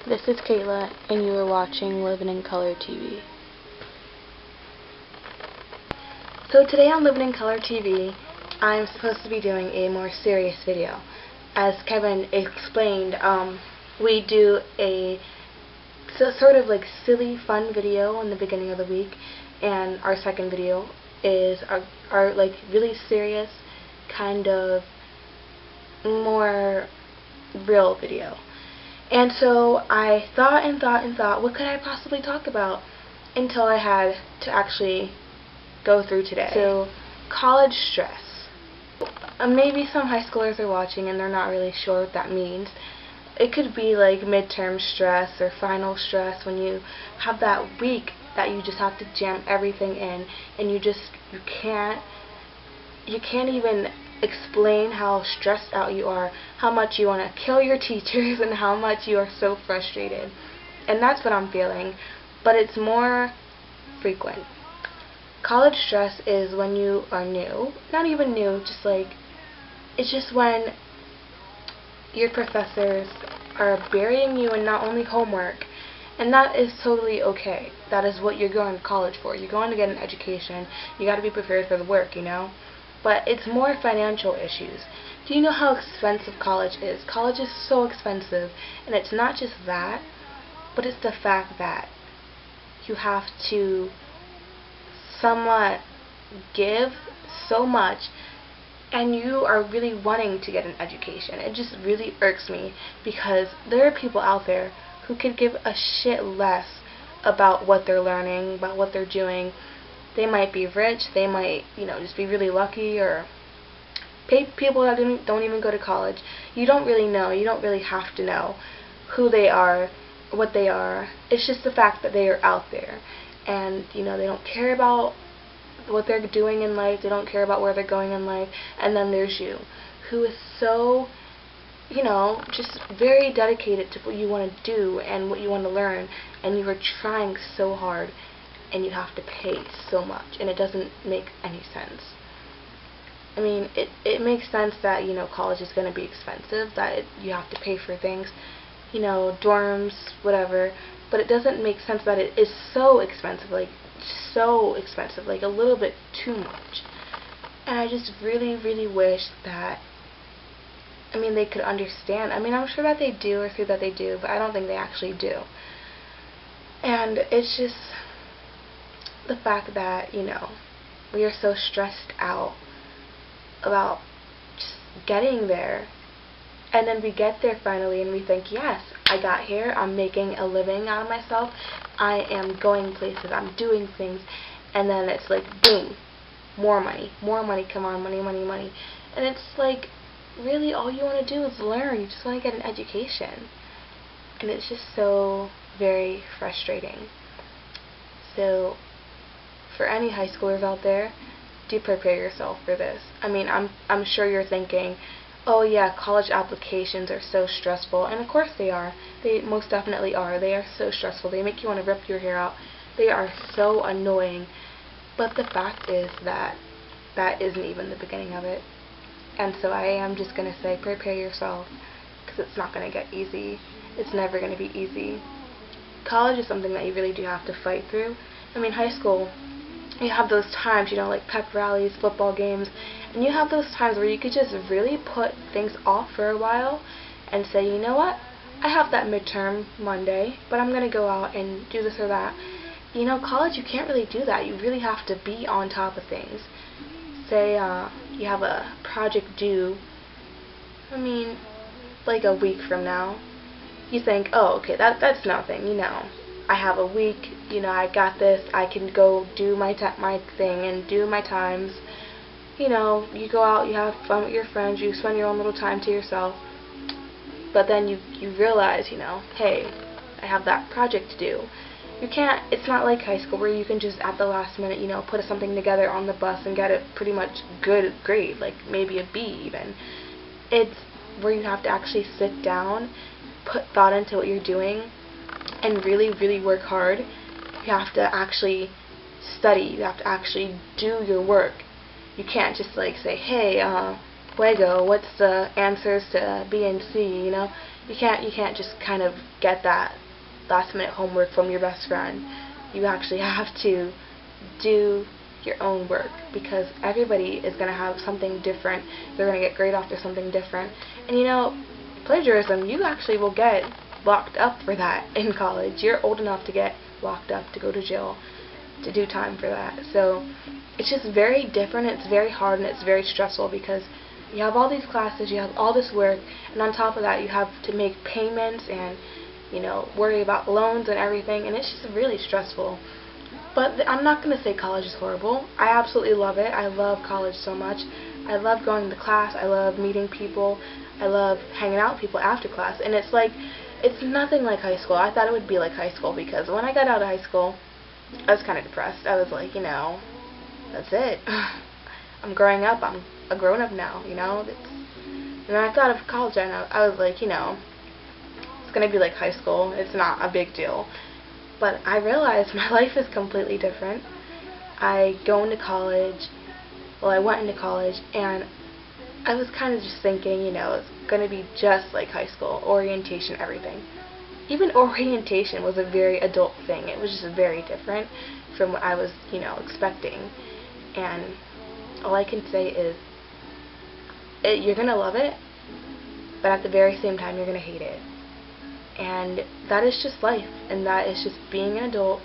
This is Kayla, and you are watching Living in Color TV. So today on Living in Color TV, I'm supposed to be doing a more serious video. As Kevin explained, we do a sort of like silly, fun video in the beginning of the week, and our second video is our like really serious, kind of more real video. And so I thought and thought and thought, what could I possibly talk about, until I had to actually go through today. So, college stress. Maybe some high schoolers are watching and they're not really sure what that means. It could be like midterm stress or final stress, when you have that week that you just have to jam everything in, and you can't even explain how stressed out you are, how much you want to kill your teachers, and how much you are so frustrated. And that's what I'm feeling, but it's more frequent. College stress is when you are new, not even new, just like, it's just when your professors are burying you in not only homework, and that is totally okay. That is what you're going to college for. You're going to get an education. You got to be prepared for the work, you know? But it's more financial issues. Do you know how expensive college is? College is so expensive, and it's not just that, but it's the fact that you have to somewhat give so much, and you are really wanting to get an education. It just really irks me, because there are people out there who could give a shit less about what they're learning, about what they're doing. They might be rich, they might, just be really lucky, or pay people that don't even go to college. You don't really know, you don't really have to know who they are, what they are. It's just the fact that they are out there, and they don't care about what they're doing in life, they don't care about where they're going in life. And then there's you, who is so, just very dedicated to what you want to do and what you want to learn, and you are trying so hard, and you have to pay so much, and it doesn't make any sense. I mean, it makes sense that, college is going to be expensive, that you have to pay for things, dorms, whatever, but it doesn't make sense that it is so expensive, like a little bit too much. And I just really, really wish that, they could understand. I'm sure that they do, or say that they do, but I don't think they actually do. And it's just the fact that, we are so stressed out about just getting there, and then we get there finally and we think, yes, I got here, I'm making a living out of myself, I am going places, I'm doing things, and then it's like, boom, more money, come on, money, money, money. And it's like, really, all you want to do is learn, you just want to get an education. And it's just so very frustrating. So, for any high schoolers out there, do prepare yourself for this. I'm sure you're thinking, oh yeah, college applications are so stressful, and of course they are. They most definitely are. They are so stressful. They make you want to rip your hair out. They are so annoying. But the fact is that that isn't even the beginning of it. And so I am just going to say, prepare yourself, because it's not going to get easy. It's never going to be easy. College is something that you really do have to fight through. High school, you have those times, like pep rallies, football games, and you have those times where you could just really put things off for a while and say, you know what, I have that midterm Monday, but I'm going to go out and do this or that. College, you can't really do that. You really have to be on top of things. Say you have a project due, like a week from now. You think, oh, okay, that's nothing, I have a week, I got this, I can go do my thing and do my times. You go out, you have fun with your friends, you spend your own little time to yourself, but then you realize, hey, I have that project to do. You can't, it's not like high school where you can just at the last minute, put something together on the bus and get a pretty much good grade, like maybe a B even. It's where you have to actually sit down, put thought into what you're doing, and really, really work hard. You have to actually study. You have to actually do your work. You can't just like say, hey, Lego, what's the answers to B and C, You can't just kind of get that last minute homework from your best friend. You actually have to do your own work, because everybody is going to have something different. They're going to get grade off for something different. And you know, plagiarism, you actually will get locked up for that in college. You're old enough to get locked up, to go to jail, to do time for that. So it's just very different. It's very hard, and it's very stressful, because you have all these classes, you have all this work, and on top of that you have to make payments and, you know, worry about loans and everything, and it's just really stressful. But I'm not going to say college is horrible. I absolutely love it. I love college so much. I love going to class. I love meeting people. I love hanging out with people after class. And it's like, it's nothing like high school. I thought it would be like high school, because when I got out of high school, I was kind of depressed. I was like, you know, that's it. I'm growing up. I'm a grown-up now, you know. And when I thought of college, I was like, you know, it's going to be like high school. It's not a big deal. But I realized my life is completely different. I went into college, and I was kind of just thinking, you know, it's going to be just like high school, orientation, everything. Even orientation was a very adult thing. It was just very different from what I was, you know, expecting. And all I can say is, you're going to love it, but at the very same time, you're going to hate it. And that is just life, and that is just being an adult,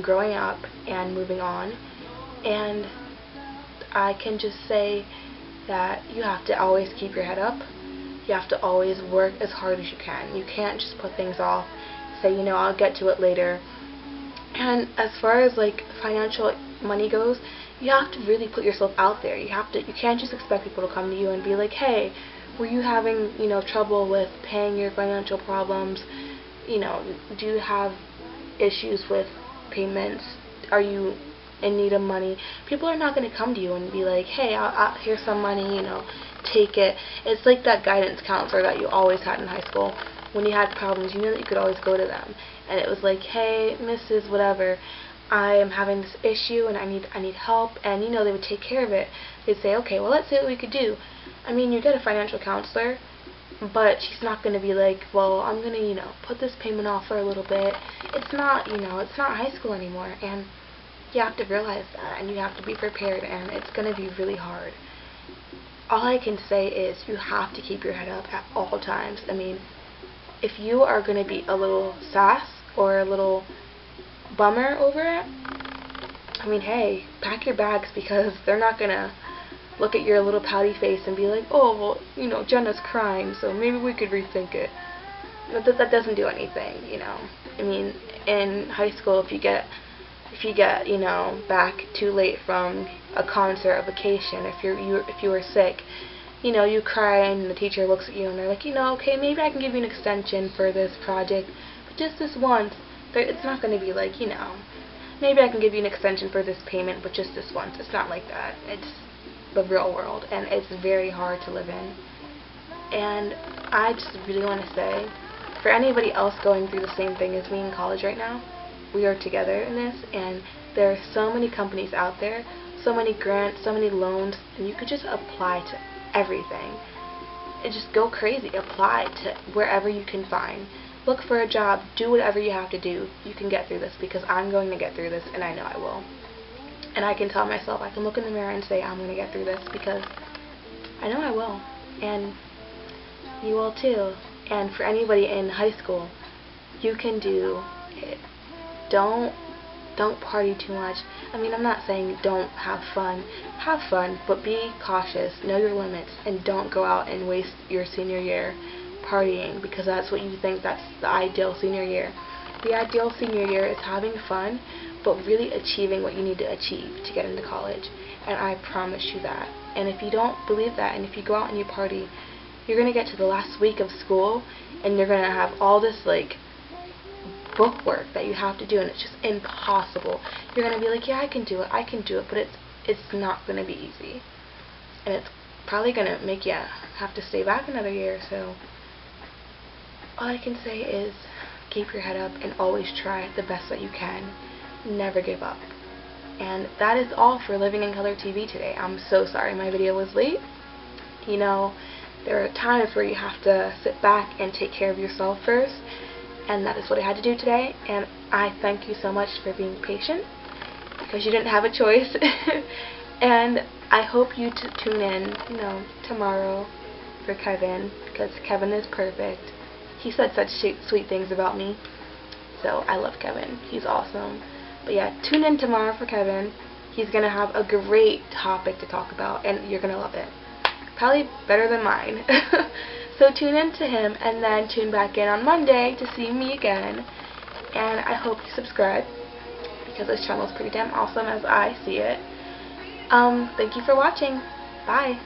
growing up, and moving on. And I can just say that you have to always keep your head up. You have to always work as hard as you can. You can't just put things off, say, you know, I'll get to it later. And as far as like financial money goes, you have to really put yourself out there. You can't just expect people to come to you and be like, hey, were you having, you know, trouble with paying your financial problems? You know, do you have issues with payments? Are you in need of money? People are not going to come to you and be like, hey, here's some money, you know, take it. It's like that guidance counselor that you always had in high school. When you had problems, you knew that you could always go to them. And it was like, hey, Mrs. Whatever, I am having this issue and I need help. And, you know, they would take care of it. They'd say, okay, well, let's see what we could do. I mean, you get a financial counselor, but she's not going to be like, well, I'm going to, you know, put this payment off for a little bit. It's not, you know, it's not high school anymore. And you have to realize that, and you have to be prepared, and it's going to be really hard. All I can say is you have to keep your head up at all times. I mean, if you are going to be a little sass or a little bummer over it, I mean, hey, pack your bags, because they're not going to look at your little pouty face and be like, oh, well, you know, Jenna's crying, so maybe we could rethink it. But that doesn't do anything, you know. I mean, in high school, if you get, you know, back too late from a concert or vacation, if you were sick, you know, you cry and the teacher looks at you and they're like, you know, okay, maybe I can give you an extension for this project, but just this once. It's not going to be like, you know, maybe I can give you an extension for this payment, but just this once. It's not like that. It's the real world, and it's very hard to live in. And I just really want to say, for anybody else going through the same thing as me in college right now, we are together in this, and there are so many companies out there, so many grants, so many loans, and you could just apply to everything. And just go crazy. Apply to wherever you can find. Look for a job. Do whatever you have to do. You can get through this, because I'm going to get through this, and I know I will. And I can tell myself, I can look in the mirror and say, I'm going to get through this, because I know I will. And you will too. And for anybody in high school, you can do it. Don't party too much. I mean, I'm not saying don't have fun. Have fun, but be cautious. Know your limits, and don't go out and waste your senior year partying, because that's what you think that's the ideal senior year. The ideal senior year is having fun, but really achieving what you need to achieve to get into college. And I promise you that. And if you don't believe that, and if you go out and you party, you're going to get to the last week of school, and you're going to have all this, like, book work that you have to do, and it's just impossible. You're going to be like, yeah, I can do it, but it's not going to be easy. And it's probably going to make you have to stay back another year. So all I can say is keep your head up and always try the best that you can. Never give up. And that is all for Living in Color TV today. I'm so sorry my video was late. You know, there are times where you have to sit back and take care of yourself first, and that is what I had to do today, and I thank you so much for being patient, because you didn't have a choice. And I hope you tune in, tomorrow for Kevin, because Kevin is perfect. He said such sweet things about me, so I love Kevin. He's awesome. But yeah, tune in tomorrow for Kevin. He's going to have a great topic to talk about, and you're going to love it. Probably better than mine. So tune in to him, and then tune back in on Monday to see me again. And I hope you subscribe, because this channel is pretty damn awesome as I see it. Thank you for watching. Bye.